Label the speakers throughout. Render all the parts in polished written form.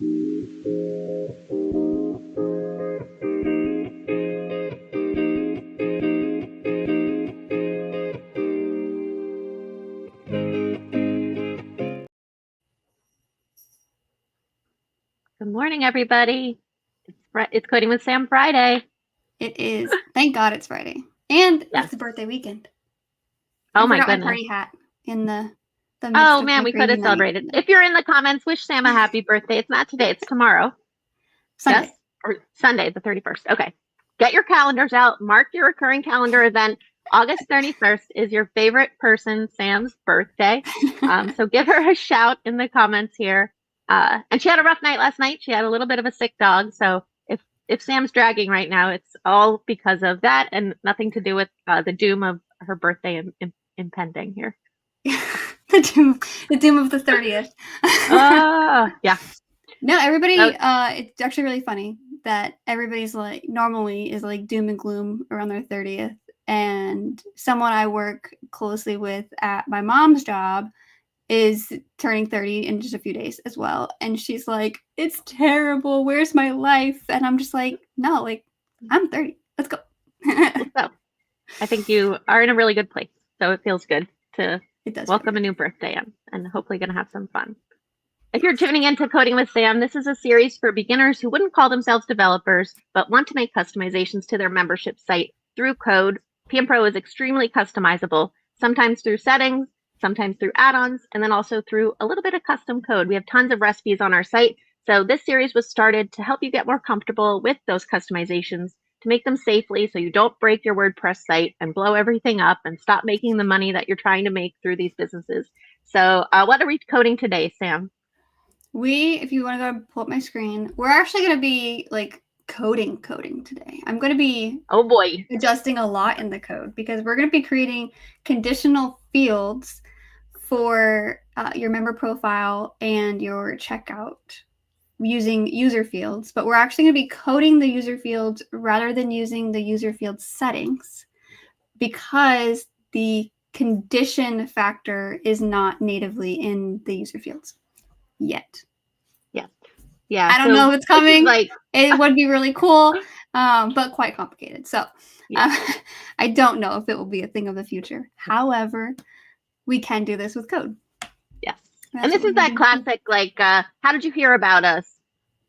Speaker 1: Good morning, everybody. It's Coding with Sam Friday.
Speaker 2: It is. Thank God it's Friday. And
Speaker 1: Yes.
Speaker 2: it's the birthday weekend.
Speaker 1: Oh,
Speaker 2: my
Speaker 1: goodness.
Speaker 2: My party hat in the midst
Speaker 1: Oh,
Speaker 2: of
Speaker 1: man, we could have celebrated. If you're in the comments, wish Sam a happy birthday. It's not today. It's tomorrow.
Speaker 2: Sunday.
Speaker 1: Yes? Or Sunday, the 31st. Okay. Get your calendars out. Mark your recurring calendar event. August 31st is your favorite person, Sam's birthday. So give her a shout in the comments here. And she had a rough night last night. She had a little bit of a sick dog. So if Sam's dragging right now, it's all because of that and nothing to do with the doom of her birthday impending here.
Speaker 2: the doom of the 30th.
Speaker 1: Yeah.
Speaker 2: No, everybody, it's actually really funny that everybody's like, normally is like doom and gloom around their 30th. And someone I work closely with at my mom's job is turning 30 in just a few days as well. And she's like, it's terrible. Where's my life? And I'm just like, no, like, I'm 30. Let's go.
Speaker 1: So, I think you are in a really good place. So it feels good to welcome a new birthday and hopefully going to have some fun. If you're tuning into Coding with Sam, this is a series for beginners who wouldn't call themselves developers, but want to make customizations to their membership site through code. PM Pro is extremely customizable, sometimes through settings, sometimes through add-ons, and then also through a little bit of custom code. We have tons of recipes on our site. So this series was started to help you get more comfortable with those customizations, to make them safely so you don't break your WordPress site and blow everything up and stop making the money that you're trying to make through these businesses. So what are we coding today, Sam?
Speaker 2: If you want to go pull up my screen, we're actually going to be like coding today. I'm going to be adjusting a lot in the code because we're going to be creating conditional fields for your member profile and your checkout using user fields, but we're actually going to be coding the user fields rather than using the user field settings because the condition factor is not natively in the user fields yet.
Speaker 1: Yeah.
Speaker 2: I don't know if it's coming. It would be really cool, but quite complicated. So I don't know if it will be a thing of the future. However, we can do this with code.
Speaker 1: Yes. And this is that classic, how did you hear about us?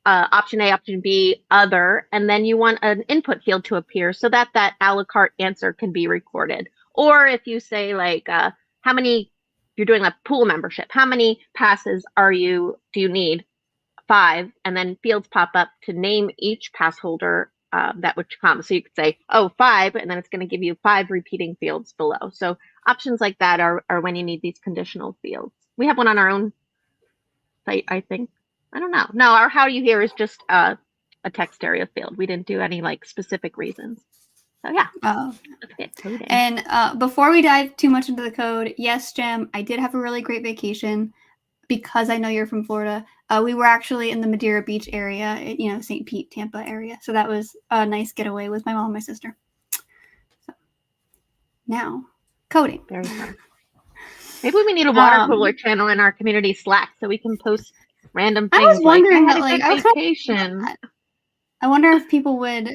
Speaker 1: Option A, option B, other, and then you want an input field to appear so that a la carte answer can be recorded. Or if you say how many, you're doing a pool membership, how many passes do you need? 5, and then fields pop up to name each pass holder that would come. So you could say, 5, and then it's going to give you 5 repeating fields below. So options like that are when you need these conditional fields. We have one on our own site, I think. I don't know. No, our how you hear is just a text area field. We didn't do any specific reasons. So yeah, let's get coding.
Speaker 2: And before we dive too much into the code, yes, Jim, I did have a really great vacation. Because I know you're from Florida, we were actually in the Madeira Beach area, St. Pete, Tampa area. So that was a nice getaway with my mom and my sister. So, now, coding.
Speaker 1: Very fun. Maybe we need a water cooler channel in our community Slack so we can post random things.
Speaker 2: I was wondering
Speaker 1: I had a good vacation.
Speaker 2: I wonder if people would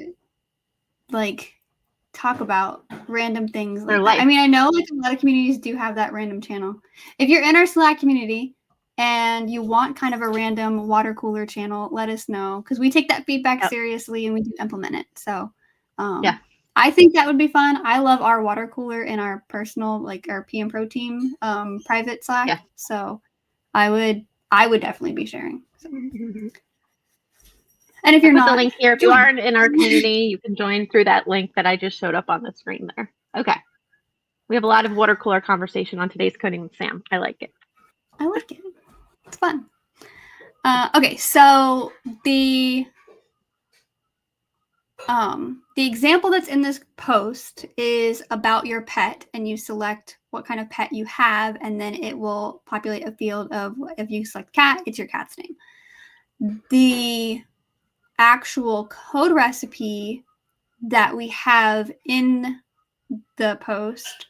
Speaker 2: talk about random things like that. I mean, I know a lot of communities do have that random channel. If you're in our Slack community and you want kind of a random water cooler channel, let us know because we take that feedback seriously and we do implement it. So I think that would be fun. I love our water cooler in our personal, our PM Pro team private Slack. Yeah. So I would definitely be sharing. So. And if you're not,
Speaker 1: the link here. If you aren't in our community, you can join through that link that I just showed up on the screen there. Okay. We have a lot of water cooler conversation on today's Coding with Sam. I like it.
Speaker 2: I like it. It's fun. Okay, so the example that's in this post is about your pet, and you select what kind of pet you have, and then it will populate a field of, if you select cat, it's your cat's name. The actual code recipe that we have in the post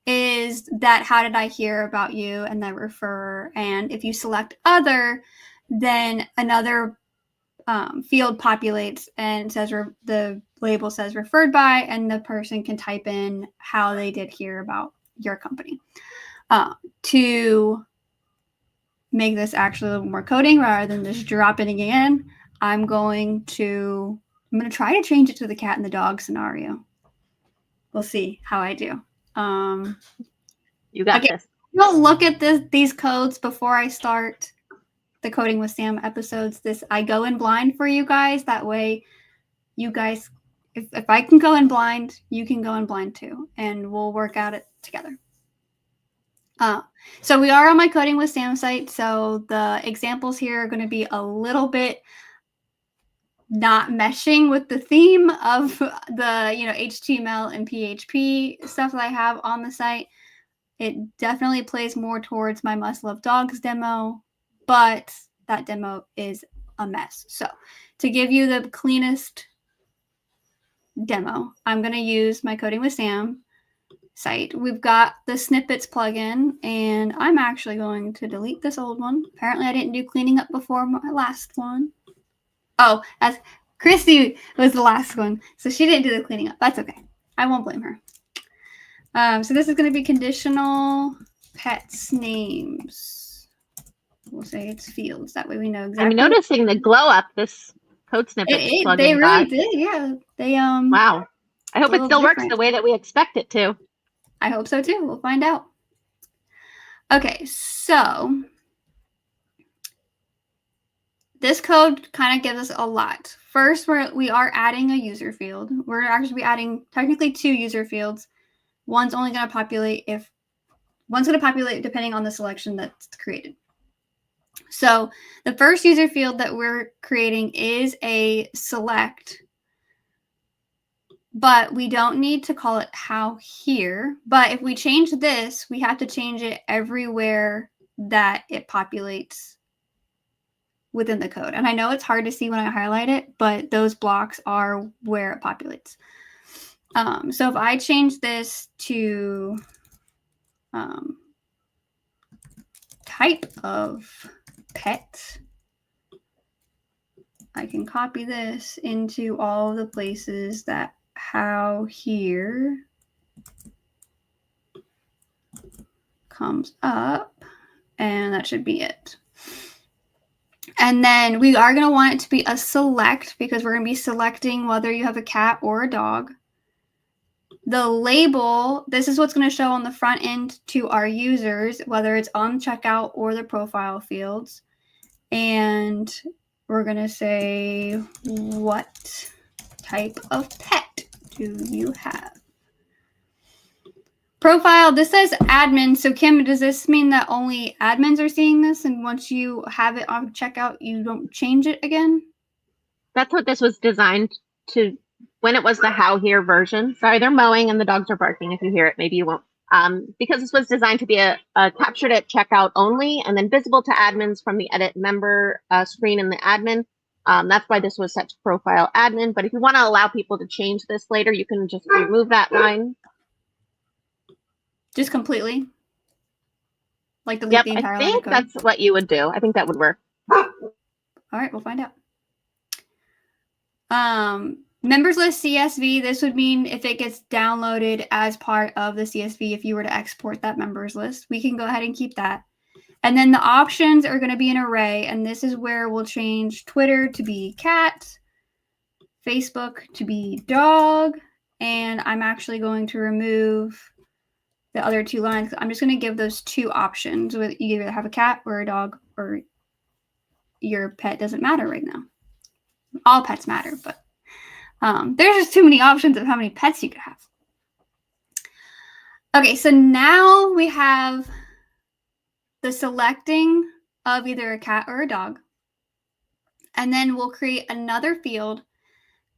Speaker 2: is that how did I hear about you, and then refer, and if you select other, then another field populates and says the label says referred by, and the person can type in how they did hear about your company. To make this actually a little more coding rather than just dropping it in, I'm going to try to change it to the cat and the dog scenario. We'll see how I do.
Speaker 1: You got this.
Speaker 2: Don't look at these codes before I start the Coding with Sam episodes. I go in blind for you guys. That way, you guys, if I can go in blind, you can go in blind too, and we'll work out it together. So we are on my Coding with Sam site. So the examples here are going to be a little bit not meshing with the theme of the HTML and PHP stuff that I have on the site. It definitely plays more towards my Must Love Dogs demo, but that demo is a mess. So to give you the cleanest demo, I'm going to use my Coding with Sam site. We've got the Snippets plugin, and I'm actually going to delete this old one. Apparently I didn't do cleaning up before my last one. Oh, as Christy was the last one, so she didn't do the cleaning up. That's okay. I won't blame her. So this is going to be conditional pets names. We'll say it's fields. That way we know exactly.
Speaker 1: I'm noticing the glow up this code snippet plugin.
Speaker 2: They really did, yeah. They
Speaker 1: Wow. I hope it still works the way that we expect it to.
Speaker 2: I hope so too. We'll find out. Okay, so this code kind of gives us a lot. First, we are adding a user field. We're actually adding technically 2 user fields. One's only going to populate depending on the selection that's created. So the first user field that we're creating is a select, but we don't need to call it how here. But if we change this, we have to change it everywhere that it populates within the code. And I know it's hard to see when I highlight it, but those blocks are where it populates. So if I change this to type of pet, I can copy this into all of the places that how here comes up, and that should be it. And then we are going to want it to be a select because we're going to be selecting whether you have a cat or a dog. The label, this is what's going to show on the front end to our users, whether it's on checkout or the profile fields. And we're going to say, what type of pet do you have? Profile, this says admin. So Kim, does this mean that only admins are seeing this? And once you have it on checkout, you don't change it again?
Speaker 1: That's what this was designed to, when it was the how here version. Sorry, they're mowing and the dogs are barking. If you hear it, maybe you won't. Because this was designed to be a captured at checkout only and then visible to admins from the edit member screen in the admin. That's why this was set to profile admin. But if you want to allow people to change this later, you can just remove that line.
Speaker 2: Just completely? Like delete the entire line of code?
Speaker 1: I think that's what you would do. I think that would work.
Speaker 2: All right, we'll find out. Members list CSV, this would mean if it gets downloaded as part of the CSV, if you were to export that members list, we can go ahead and keep that. And then the options are going to be an array, and this is where we'll change Twitter to be cat, Facebook to be dog, and I'm actually going to remove the other 2 lines. I'm just going to give those 2 options. You either have a cat or a dog, or your pet doesn't matter right now. All pets matter, but there's just too many options of how many pets you could have. Okay, so now we have the selecting of either a cat or a dog. And then we'll create another field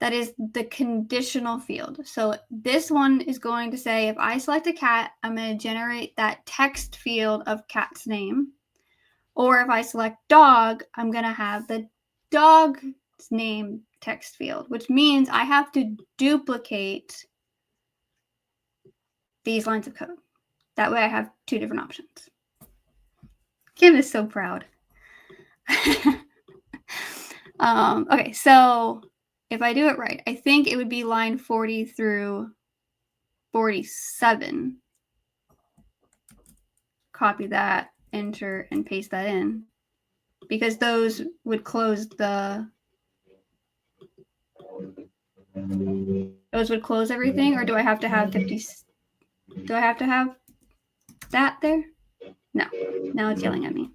Speaker 2: that is the conditional field. So this one is going to say, if I select a cat, I'm going to generate that text field of cat's name. Or if I select dog, I'm going to have the dog's name text field, which means I have to duplicate these lines of code. That way I have 2 different options. Kim is so proud. Okay, so if I do it right, I think it would be line 40 through 47. Copy that, enter, and paste that in. Because those would close everything, or do I have to have 50? Do I have to have that there? No. Now it's yelling at me.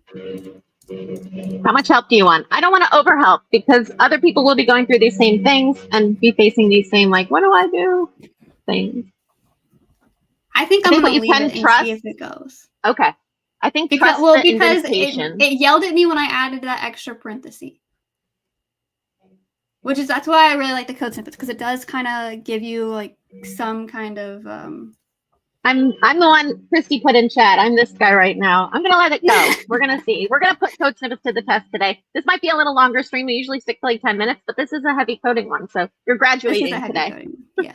Speaker 1: How much help do you want? I don't want to overhelp because other people will be going through these same things and be facing these same, like, what do I do? Things.
Speaker 2: I think I'm going to leave it and see if it goes.
Speaker 1: Okay. I think
Speaker 2: because it yelled at me when I added that extra parenthesis. That's why I really like the code snippets, because it does kind of give you like some kind of
Speaker 1: I'm the one Christy put in chat. I'm this guy right now. I'm gonna let it go. We're gonna see. We're gonna put code snippets to the test today. This might be a little longer stream. We usually stick to like 10 minutes, but this is a heavy coding one. So you're graduating today.
Speaker 2: Coding. Yeah.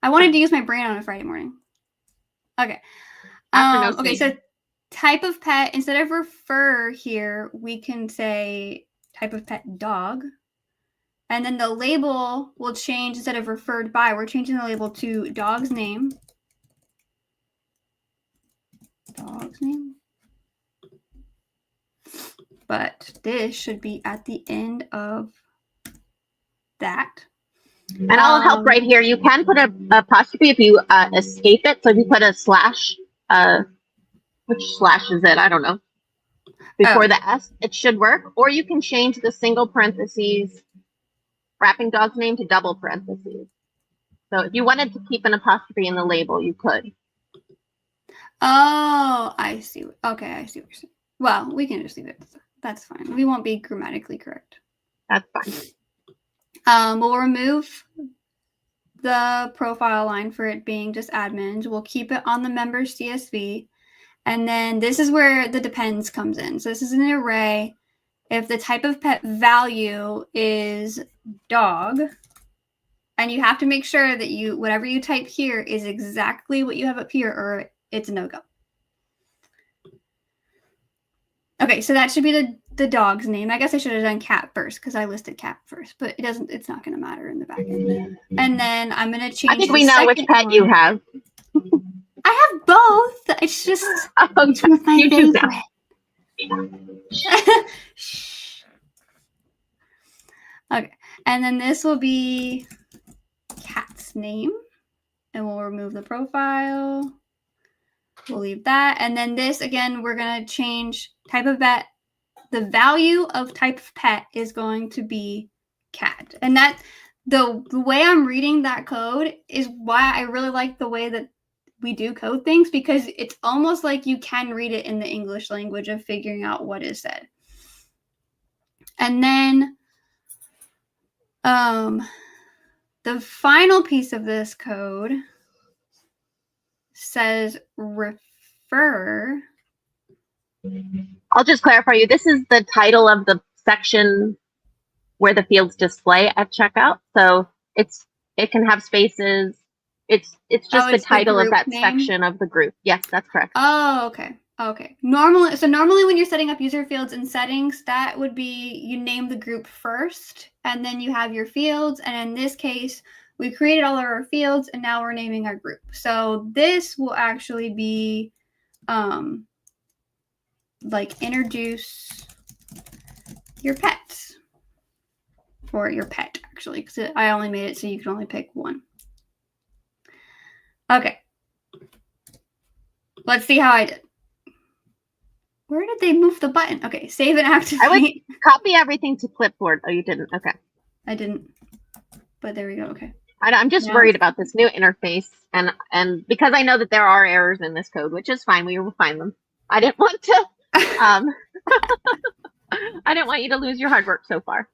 Speaker 2: I wanted to use my brain on a Friday morning. Okay. Okay, so type of pet, instead of refer here, we can say type of pet dog. And then the label will change. Instead of referred by, we're changing the label to dog's name. Dog's name. But this should be at the end of that.
Speaker 1: And I'll help right here. You can put an apostrophe if you escape it. So if you put a slash, which slash is it? I don't know. Before the S, it should work. Or you can change the single parentheses, wrapping dog's name, to double parentheses. So if you wanted to keep an apostrophe in the label, you could.
Speaker 2: Oh, I see. Okay, I see what you're saying. Well, we can just leave it. That's fine. We won't be grammatically correct.
Speaker 1: That's fine.
Speaker 2: We'll remove the profile line for it being just admins. We'll keep it on the members CSV. And then this is where the depends comes in. So this is an array. If the type of pet value is dog, and you have to make sure that whatever you type here is exactly what you have up here, or it's a no-go. Okay, so that should be the dog's name. I guess I should have done cat first because I listed cat first, but it's not going to matter in the back end. And then I'm going to change.
Speaker 1: I think we know which pet you have.
Speaker 2: I have both. It's just which one's my favorite. Okay, and then this will be cat's name, and we'll remove the profile. We'll leave that, and then this again, we're gonna change type of pet. The value of type of pet is going to be cat, and that the way I'm reading that code is why I really like the way that we do code things, because it's almost like you can read it in the English language of figuring out what is said. And then the final piece of this code says refer.
Speaker 1: I'll just clarify you. This is the title of the section where the fields display at checkout. So it can have spaces. It's just the title of that section of the group. Yes, that's correct.
Speaker 2: Oh, okay. Okay. Normally when you're setting up user fields in settings, that would be you name the group first, and then you have your fields. And in this case, we created all of our fields, and now we're naming our group. So this will actually be like introduce your pets, or your pet actually, because I only made it so you can only pick one. Okay. Let's see how I did. Where did they move the button? Okay, save and activate.
Speaker 1: I would copy everything to clipboard. Oh, you didn't? Okay.
Speaker 2: I didn't, but there we go. Okay.
Speaker 1: I'm just worried about this new interface, and because I know that there are errors in this code, which is fine. We will find them. I didn't want to. I didn't want you to lose your hard work so far.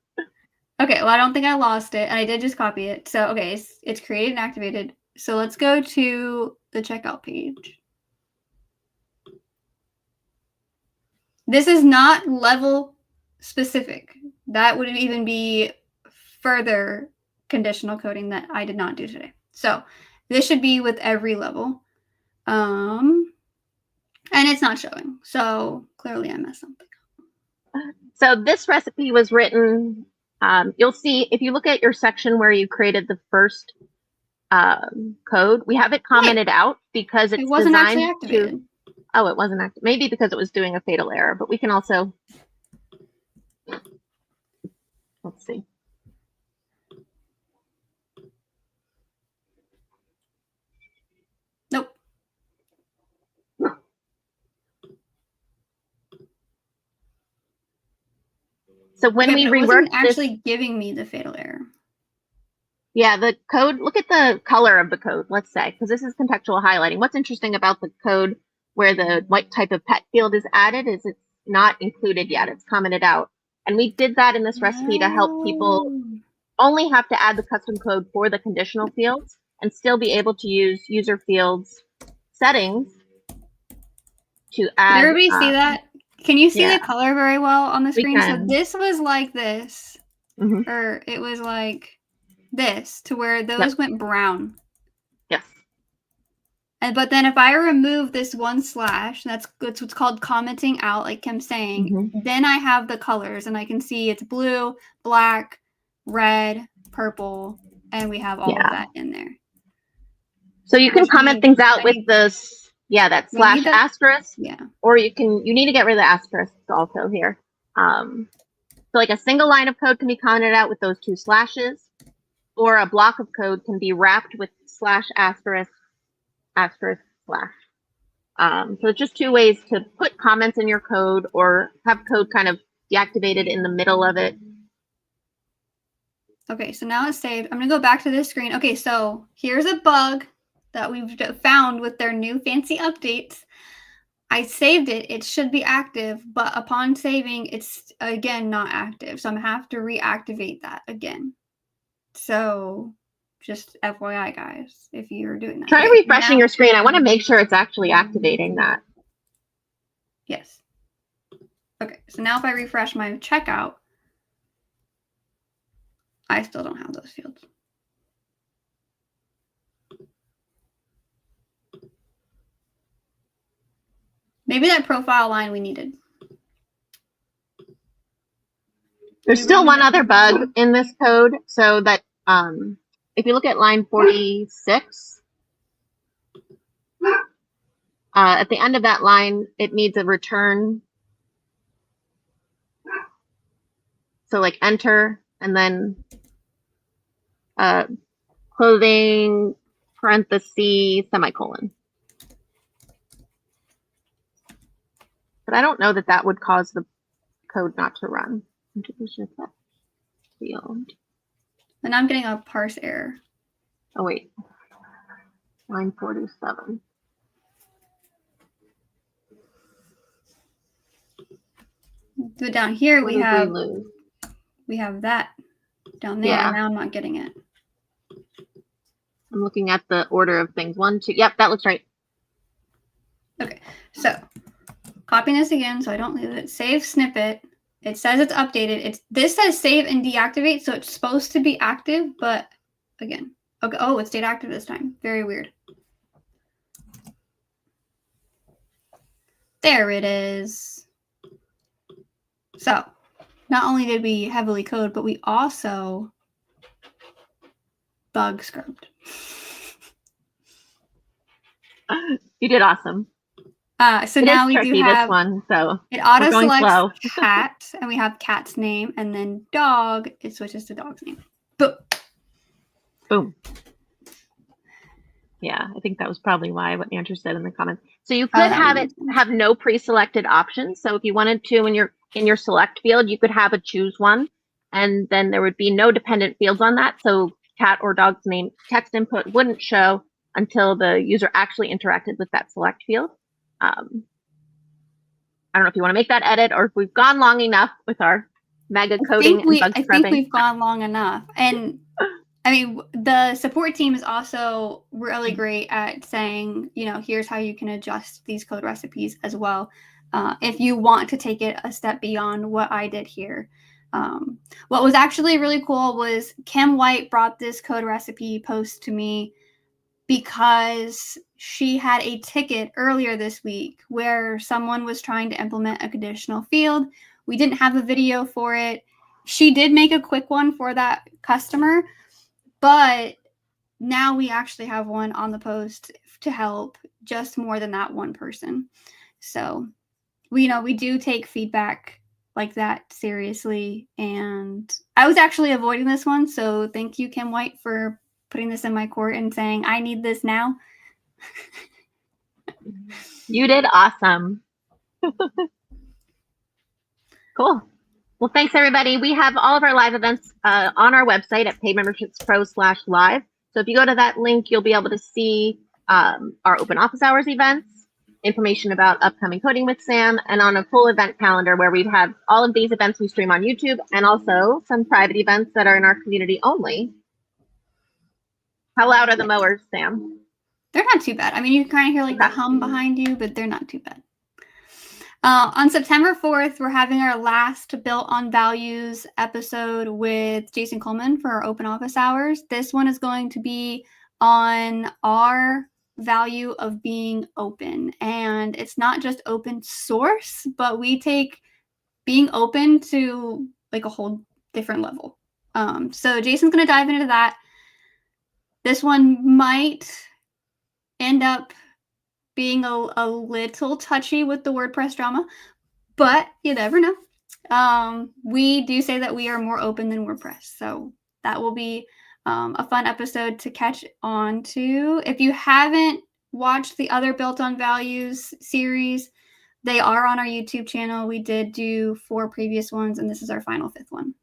Speaker 2: Okay. Well, I don't think I lost it, and I did just copy it. So okay, it's created and activated. So let's go to the checkout page. This is not level specific. That would even be further conditional coding that I did not do today. So this should be with every level. And it's not showing. So clearly I messed something up.
Speaker 1: So this recipe was written, you'll see if you look at your section where you created the first code, we have it commented out because it's
Speaker 2: wasn't
Speaker 1: designed
Speaker 2: actually activated.
Speaker 1: Oh, it wasn't active. Maybe because it was doing a fatal error, but we can also, let's see.
Speaker 2: Nope.
Speaker 1: So when we reworked, it
Speaker 2: wasn't actually giving me the fatal error.
Speaker 1: Yeah, the code, look at the color of the code, let's say, because this is contextual highlighting. What's interesting about the code where the white type of pet field is added is it's not included yet. It's commented out. And we did that in this recipe to help people only have to add the custom code for the conditional fields and still be able to use user fields settings to add.
Speaker 2: Did everybody see that? Can you see the color very well on the screen? So this was like this, or it was like this, to where those went brown.
Speaker 1: Yes.
Speaker 2: But then if I remove this one slash, that's what's called commenting out, like Kim's saying, then I have the colors and I can see it's blue, black, red, purple, and we have all of that in there. So
Speaker 1: you can comment things out with this, that slash asterisk.
Speaker 2: Yeah.
Speaker 1: Or you need to get rid of the asterisk also here. So like a single line of code can be commented out with those two slashes, or a block of code can be wrapped with slash asterisk asterisk slash. So it's just two ways to put comments in your code or have code kind of deactivated in the middle of it.
Speaker 2: Okay, so now it's saved. I'm going to go back to this screen. Okay, so here's a bug that we've found with their new fancy updates. I saved it. It should be active, but upon saving, it's, again, not active. So I'm going to have to reactivate that again. So just FYI, guys, if you're doing that.
Speaker 1: Try refreshing your screen. I want to make sure it's actually activating that.
Speaker 2: Yes. Okay, so now if I refresh my checkout, I still don't have those fields. Maybe that profile line we needed.
Speaker 1: There's still one other bug in this code, so that if you look at line 46, at the end of that line, it needs a return. So like enter and then clothing, parenthesis, semicolon. But I don't know that that would cause the code not to run. Field.
Speaker 2: And I'm getting a parse error.
Speaker 1: Oh, wait. Line 47.
Speaker 2: But down here we have that down there. Yeah. Now I'm not getting it.
Speaker 1: I'm looking at the order of things. 1, 2. Yep, that looks right.
Speaker 2: Okay, so copying this again so I don't leave it. Save snippet. It says it's updated. This says save and deactivate, so it's supposed to be active, but again, okay. Oh, it stayed active this time. Very weird. There it is. So, not only did we heavily code, but we also bug scrubbed.
Speaker 1: You did awesome.
Speaker 2: So now we do have
Speaker 1: this one, so
Speaker 2: it auto selects cat, and we have cat's name, and then dog, it switches to dog's name. Boom.
Speaker 1: Boom. Yeah, I think that was probably why what Andrew said in the comments. So you could have no pre-selected options. So if you wanted to, in your select field, you could have a choose one, and then there would be no dependent fields on that. So cat or dog's name text input wouldn't show until the user actually interacted with that select field. I don't know if you want to make that edit or if we've gone long enough with our mega coding and bug scrubbing.
Speaker 2: I think we've gone long enough. And I mean, the support team is also really great at saying, here's how you can adjust these code recipes as well. If you want to take it a step beyond what I did here. What was actually really cool was Kim White brought this code recipe post to me because she had a ticket earlier this week where someone was trying to implement a conditional field We didn't have a video for it. She did make a quick one for that customer, but now we actually have one on the post to help just more than that one person. So we do take feedback like that seriously. And I was actually avoiding this one. So thank you, Kim White, for putting this in my court and saying, I need this now.
Speaker 1: You did awesome. Cool. Well, thanks, everybody. We have all of our live events on our website at paidmembershipspro.com/live. So if you go to that link, you'll be able to see our open office hours events, information about upcoming Coding with Sam, and on a full event calendar where we have all of these events we stream on YouTube, and also some private events that are in our community only. How loud are the mowers, Sam?
Speaker 2: They're not too bad. I mean, you can kind of hear like the hum behind you, but they're not too bad. On September 4th, we're having our last Built on Values episode with Jason Coleman for our open office hours. This one is going to be on our value of being open. And it's not just open source, but we take being open to like a whole different level. So Jason's going to dive into that. This one might end up being a little touchy with the WordPress drama, but you never know. We do say that we are more open than WordPress, so that will be a fun episode to catch on to. If you haven't watched the other Built on Values series, they are on our YouTube channel. We did do 4 previous ones, and this is our final 5th one.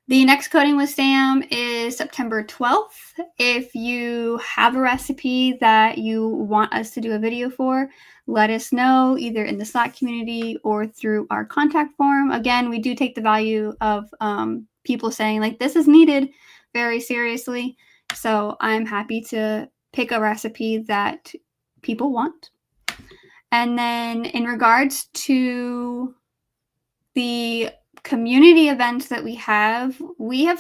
Speaker 2: The next Coding with Sam is September 12th. If you have a recipe that you want us to do a video for, let us know either in the Slack community or through our contact form. Again, we do take the value of people saying like this is needed very seriously. So I'm happy to pick a recipe that people want. And then in regards to the community events that we have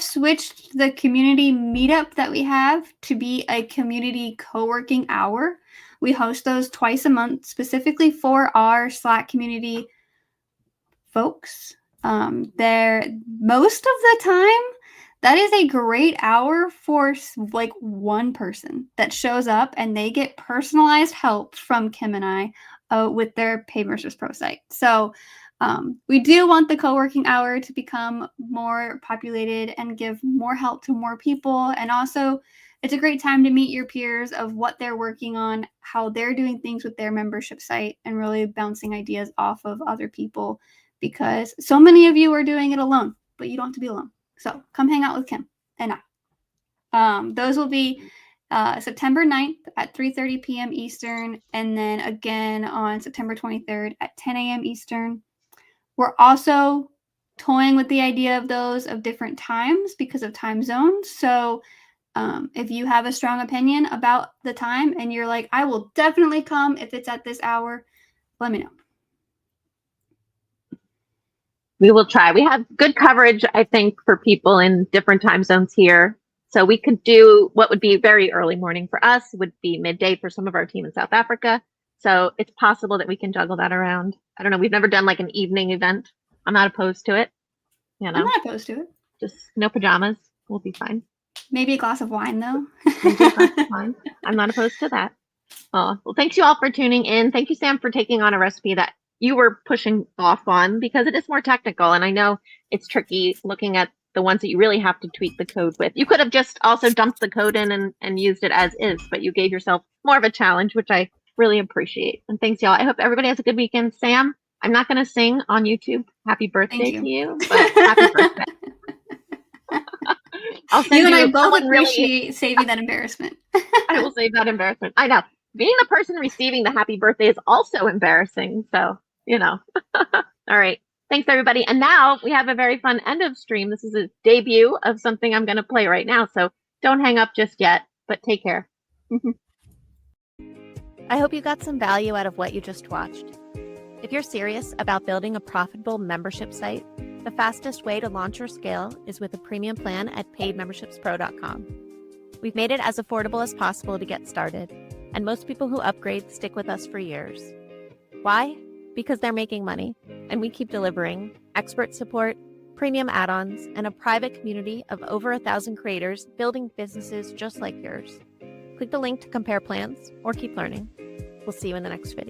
Speaker 2: switched the community meetup that we have to be a community co-working hour. We host those twice a month specifically for our Slack community folks. They're most of the time, that is a great hour for like one person that shows up and they get personalized help from Kim and I with their Paid Memberships Pro site. So we do want the co-working hour to become more populated and give more help to more people. And also, it's a great time to meet your peers of what they're working on, how they're doing things with their membership site, and really bouncing ideas off of other people because so many of you are doing it alone, but you don't have to be alone. So come hang out with Kim and I. Those will be September 9th at 3:30 p.m. Eastern, and then again on September 23rd at 10 a.m. Eastern. We're also toying with the idea of those of different times because of time zones. So if you have a strong opinion about the time and you're like, I will definitely come if it's at this hour, let me know.
Speaker 1: We will try. We have good coverage, I think, for people in different time zones here. So we could do what would be very early morning for us, would be midday for some of our team in South Africa. So it's possible that we can juggle that around. I don't know. We've never done like an evening event. I'm not opposed to it. You know,
Speaker 2: I'm not opposed to it.
Speaker 1: Just no pajamas. We'll be fine.
Speaker 2: Maybe a glass of wine, though.
Speaker 1: Maybe a glass of wine. I'm not opposed to that. Oh, well, thanks you all for tuning in. Thank you, Sam, for taking on a recipe that you were pushing off on because it is more technical. And I know it's tricky looking at the ones that you really have to tweak the code with. You could have just also dumped the code in and used it as is, but you gave yourself more of a challenge, which I really appreciate. And thanks, y'all. I hope everybody has a good weekend. Sam, I'm not going to sing on YouTube happy birthday to you, but happy birthday. I'll send
Speaker 2: you and I both appreciate saving that embarrassment.
Speaker 1: I will save that embarrassment. I know. Being the person receiving the happy birthday is also embarrassing. So, you know. All right. Thanks, everybody. And now we have a very fun end of stream. This is a debut of something I'm going to play right now. So don't hang up just yet, but take care.
Speaker 3: I hope you got some value out of what you just watched. If you're serious about building a profitable membership site, the fastest way to launch or scale is with a premium plan at paidmembershipspro.com. We've made it as affordable as possible to get started, and most people who upgrade stick with us for years. Why? Because they're making money. And we keep delivering expert support, premium add-ons, and a private community of over 1,000 creators building businesses just like yours. Click the link to compare plans or keep learning. We'll see you in the next video.